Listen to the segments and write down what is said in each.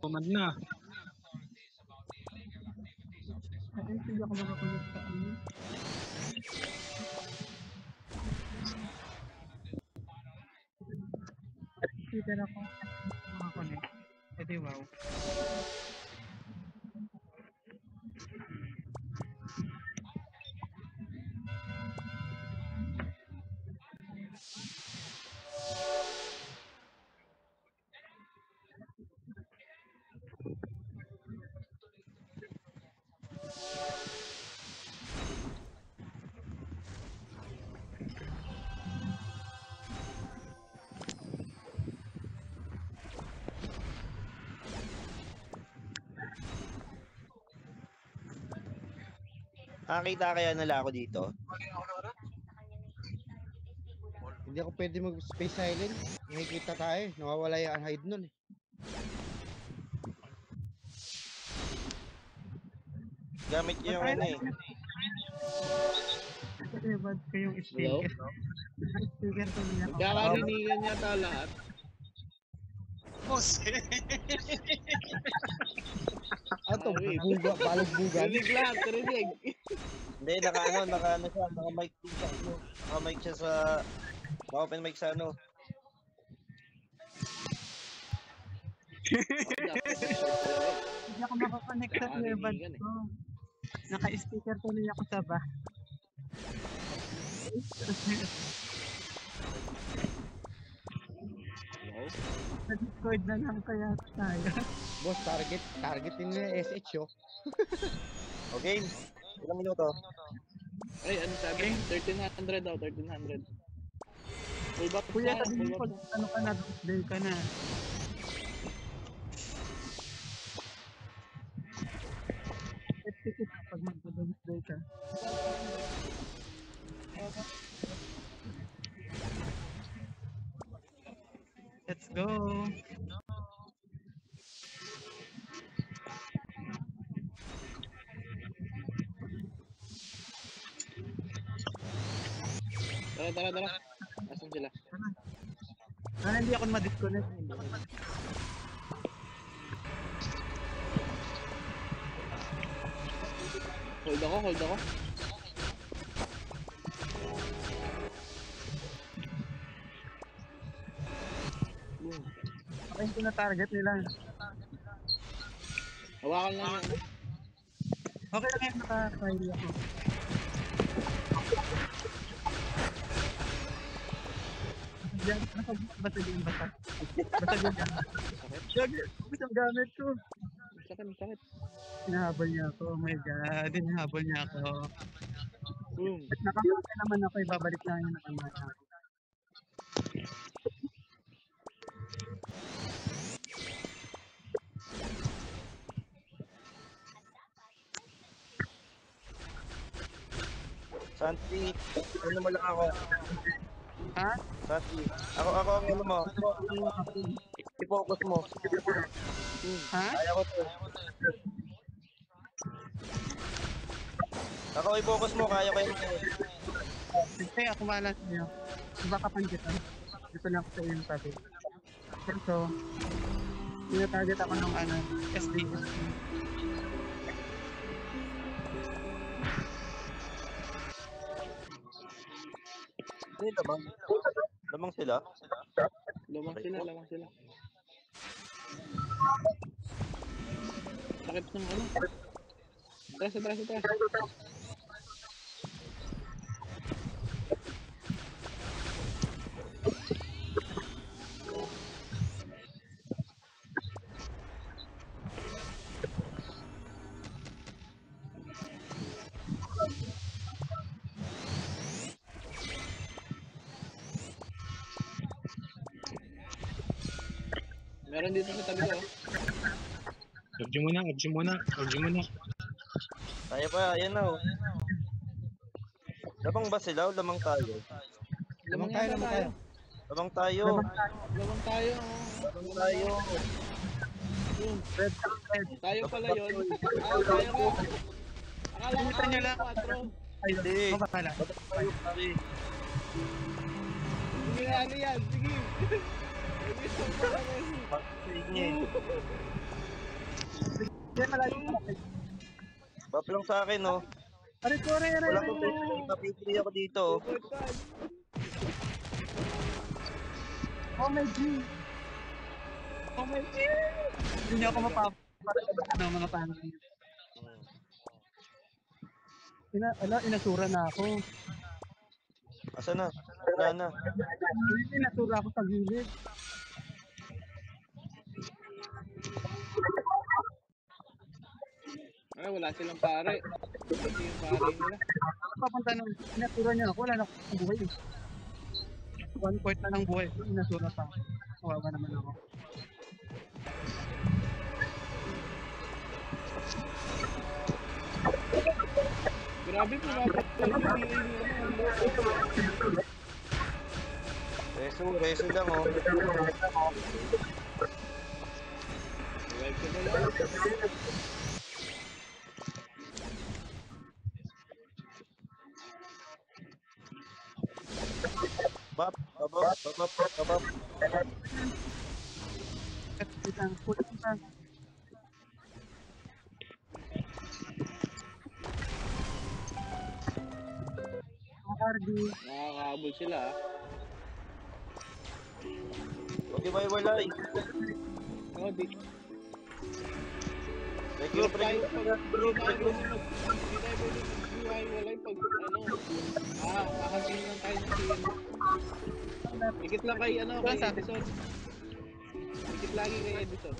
Command na. Ay, hindi ako makakulit sa ano. Kita na ako makakulit. Pwede wow. Nakakita kaya nila ako dito? Hindi ako pwede mag-space silent. Nakikita tayo. Nawawala yung unhide nun eh. Gamit niyo yung ano eh. Kasi ba't kayong speaker? Speaker ko niya. Magkakarinigan yata lahat. Boss! Ato, balagbugan. Rinig lahat, rinig. Hindi, naka-ano siya, naka-mic siya, naka-mic siya sa, naka-open mic sa ano. Hindi ako makakonect sa earbud ko. Naka-speaker tuloy ako sa ba. Sa Discord na lang kaya tayo. Boss, targetin nyo yung SH oh. Okay, ilang minuto? Ay, ano sabi? 1300 daw, 1300. Full back Kuya, na, sabihin full mo back pag ano ka na, display ka na. Tikit pag mag-display ka. Let's go! Tara. Asan sila? Sana hindi ako ma-disconnect. Hold ako. Boom. Ako yung tina-target nila. Hawakan lang yan. Okay lang yan, naka-file ako. Basag yung bata. Basag yung gamit. Bakit ang gamit ko? Sakit. Hinahabol niya ako. Oh my god, hinahabol niya ako. Boom. At nakapunta naman ako, ibabalik lang yung nakamata. Santi, ano mo lang ako? Ha? Santi, ako ang ano mo. I-focus mo. Ha? Kaya ko to. Ako i-focus mo, kaya ko yun. Sige, ako wala sa iyo. Baka kita. Dito lang ako sa iyo sabi. So, tinatarget ako ng ano, SDS. Hindi, lamang sila. Lamang sila. Sakit ng ano? Tras. Meron dito sa tabi ko. Urge muna. Kaya pa, ayan na oh. Lamang ba sila o lamang tayo? Lamang tayo. Lamang tayo. Boom. Tayo pala yun. Tayo ka. Akala ko Kita niyo lang. 4. Hindi. Ako ba pala? Tayo pare. Sige, ano yan? Sige. Sige. Yan, malayo sa akin. Bap lang sa akin, oh. Aray, sorry, aray, Wala aray. akong pipili. Papipili ako dito, oh. Oh my G. Oh my G. Hindi niyo ako mapapatay ng mga paano. Inasura na ako. Asa na? Wala na. Inasura ako sa gilid. Ay, wala silang pare. Hindi yung pare nila. Papunta nung inasura niya ako, wala na akong buhay eh. 1 point na ng buhay ko, inasura pa ako. Kawawa naman ako. Grabe po, bakit Reso lang, oh. Revive ko na lang. Bap, babap. At isang pulang pa. RD. Nakakahabol sila ah. Huwag iwalay. Oh, di. Regroup. Hindi tayo pwede mag-iwalay pag kakagin lang tayo ng TN. Dikit lang kay kay Edison. Dikit lagi kay Edison.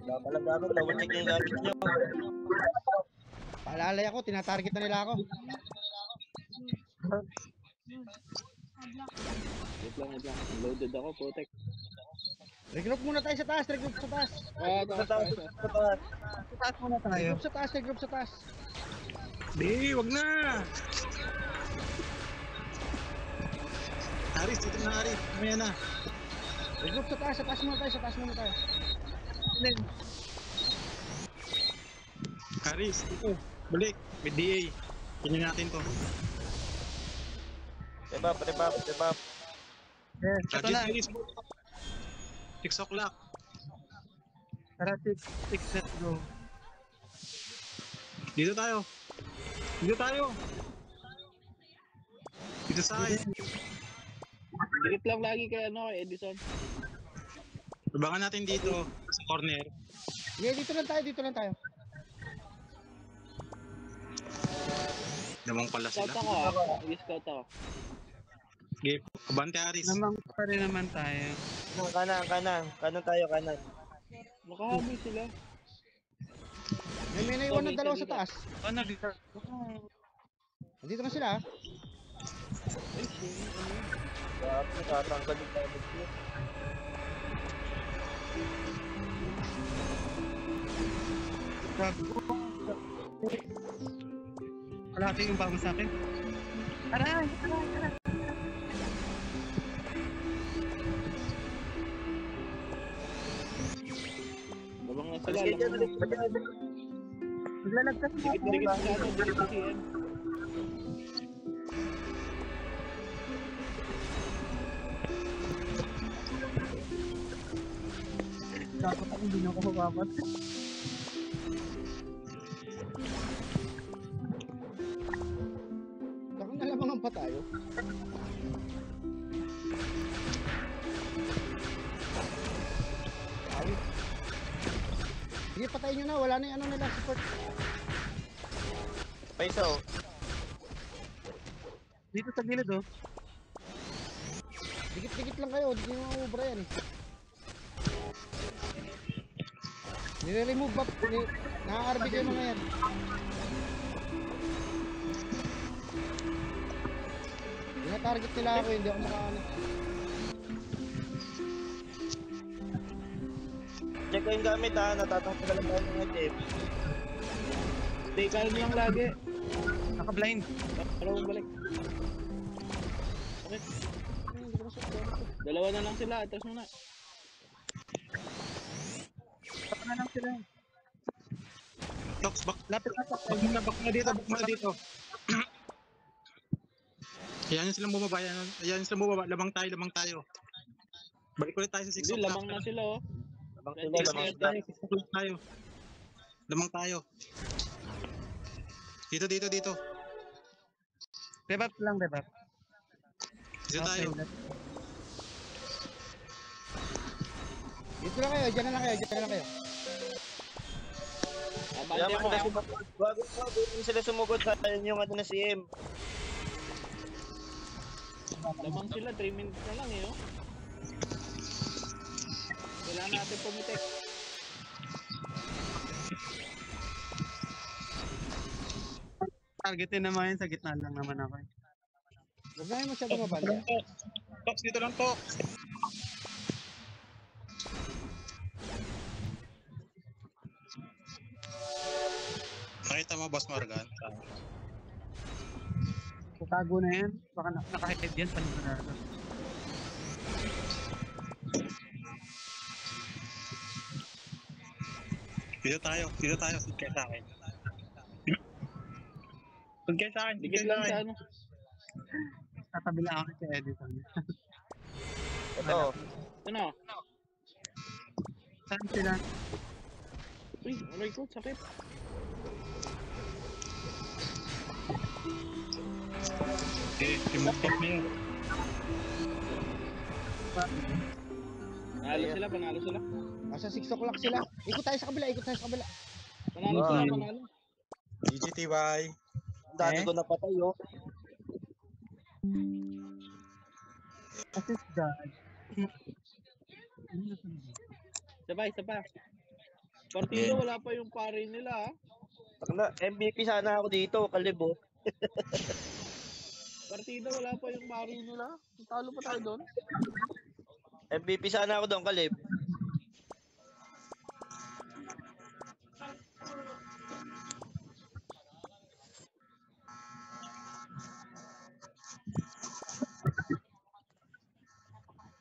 Wala palang gamit. Double check yung gamit nyo. Paalalay ako, tinatarget na nila ako. Wait lang. Loaded ako, protect. Regroup muna tayo sa taas, regroup sa taas. Taas. Taas muna tayo. Regroup sa taas. Di, wag na! Aris, dito na Aris. Mamaya na. Regroup sa taas muna tayo. Aris, dito. Balik. With DA. Tingnan natin to. Rebap. Yes, ito na. Aris, 6 o'clock. Tara, 6, let's go. Dito tayo. Dito sa akin. Dikit lang lagi kay kay Edison. Abangan natin dito sa corner. Yeah, dito lang tayo. Namang pala Scout sila. ako ah. Mag-scout ako. Sige, abante Aris. Namang pa rin naman tayo. Kanan. Kanan tayo. Nakahabol sila. May naiwan ng dalawa sa taas. Ano, dito? Dito na sila. Ay, shit. Bap, natatanggal yung gamit nyo. Gago. Kalahati yung bago sa akin. Aray. Labang na sila. Alis kayo dyan. Maglalagkas na ako. Dikit sa TN. Dapat ako hindi na ako mababat. Baka nalamangan pa tayo. Awit. Sige, patayin nyo na. Wala na yung ano nila, support. Paisa, oh. Dito sa gilid, oh. Dikit-dikit lang kayo. Hindi nyo maubra yan eh. Nire-remove ba? Naka-RB kayo mga yan. Tina-target nila ako, hindi ako makaano. Check ko yung gamit, ha. Natatanggal lang tayo ng item. Stay calm lang lagi. Naka-blind. Para bumalik. Hindi ko masok. Dalawa na lang sila, atras mo na. Baka na lang sila. Tox, Lapit na sa back mo na dito, back mo na dito. Ayan yung silang bumaba, ayan yung silang bumaba. Lamang tayo. Balik ulit tayo sa 6 Hindi, lamang na sila oh. Lamang sila, lamang sila. Lamang tayo. Dito. Rebap lang, rebap. Dito tayo. Dito lang kayo, dyan na lang kayo. Kaya Abante man mo sila ah. sumugod. Bago sila sumugod sa yung ano na si M. Lamang sila, 3 minutes na lang eh oh. Kailangan natin pumitek. Targetin naman yun, sa gitna lang naman ako. Huwag na kayo masyadong mabanda. Tox, dito lang, Tox. Nakita mo, Boss Morgan? Tatago na yan. Baka naka-head yan, panigurado. Dito tayo. Sige kayo sa akin. Sige kayo sa akin. Dikit lang sa ano. Tatabi lang ako sa Edison. Ito. Ano? Saan sila? Uy, aray ko, sakit. Okay, remove top na yun. Panalo sila. Nasa 6 o'clock sila. Ikot tayo sa kabila. Panalo Ah. sila, panalo. GGTY. Ang dami ko napatay oh. Assist God. Sabay. Partido, wala pa yung pari nila ah. Na, MVP sana ako dito, kalibo. Partido, wala pa yung pari nila. Talo pa tayo doon. MVP sana ako doon, kalib.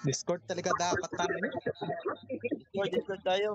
Discord talaga dapat tayo. Discord tayo.